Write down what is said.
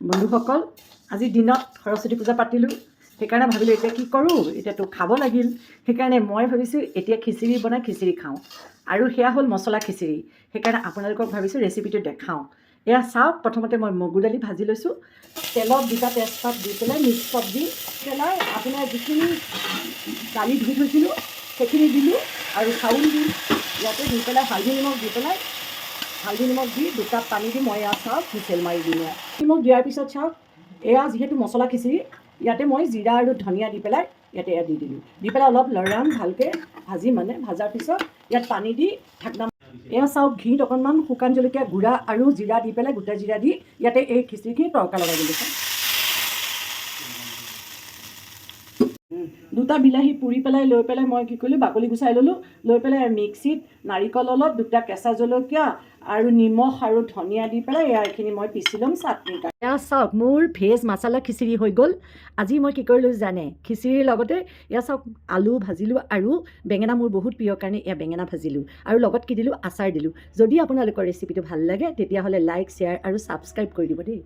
বন্ধুসকল, আজি দিনত সৰস্বতী পূজা পাতিলোঁ, সেইকাৰণে ভাবিলোঁ এতিয়া কি কৰোঁ, এতিয়াতো খাব লাগিল। সেইকাৰণে মই ভাবিছোঁ এতিয়া খিচিৰি বনাই খিচিৰি খাওঁ, আৰু সেয়া হ'ল মছলা খিচিৰি। সেইকাৰণে আপোনালোকক ভাবিছোঁ ৰেচিপিটো দেখাওঁ। এয়া চাওক, প্ৰথমতে মই মগু দালি ভাজি লৈছোঁ, তেলত 2টা তেজপাত দি পেলাই মিক্সত দি পেলাই আপোনাৰ যিখিনি দালি ধুই থৈছিলোঁ সেইখিনি দিলোঁ, আৰু চাউল দি ইয়াতে দি পেলাই হালধি নিমখ দি 2 কাপ পানী দি মই এয়া চাওক হুইচেল মাৰি দিলোঁ। নিমখ দিয়াৰ পিছত চাওক, এয়া যিহেতু মছলা খিচিৰি, ইয়াতে মই জিৰা আৰু ধনিয়া দি পেলাই ইয়াতে এয়া দি দিলোঁ। দি পেলাই অলপ লৰাম ভালকৈ ভাজাৰ পিছত ইয়াত পানী দি ঢাকনা। এয়া চাওক, ঘিত অকণমান শুকান জলকীয়া গুড়া আৰু জিৰা দি পেলাই, গোটা জিৰা দি ইয়াতে এই খিচিৰিখিনি তৰকা লগাই দিলোঁ। 2টা বিলাহী পুৰি পেলাই লৈ পেলাই মই কি কৰিলোঁ, বাকলি গুচাই ল'লোঁ। লৈ পেলাই মিক্সিত নাৰিকল অলপ, 2টা কেঁচা জলকীয়া আৰু নিমখ আৰু ধনিয়া দি পেলাই এইখিনি মই পিচি ল'ম চাটনি। এয়া চাওক, মোৰ ভেজ মাছালা খিচিৰি হৈ গ'ল। আজি মই কি কৰিলোঁ জানে, খিচিৰিৰ লগতে এয়া চাওক আলু ভাজিলোঁ, আৰু বেঙেনা মোৰ বহুত প্ৰিয় কাৰণে এয়া বেঙেনা ভাজিলোঁ, আৰু লগত কি দিলোঁ, আচাৰ দিলোঁ। যদি আপোনালোকৰ ৰেচিপিটো ভাল লাগে তেতিয়াহ'লে লাইক, শ্বেয়াৰ আৰু ছাবস্ক্ৰাইব কৰি দিব দেই।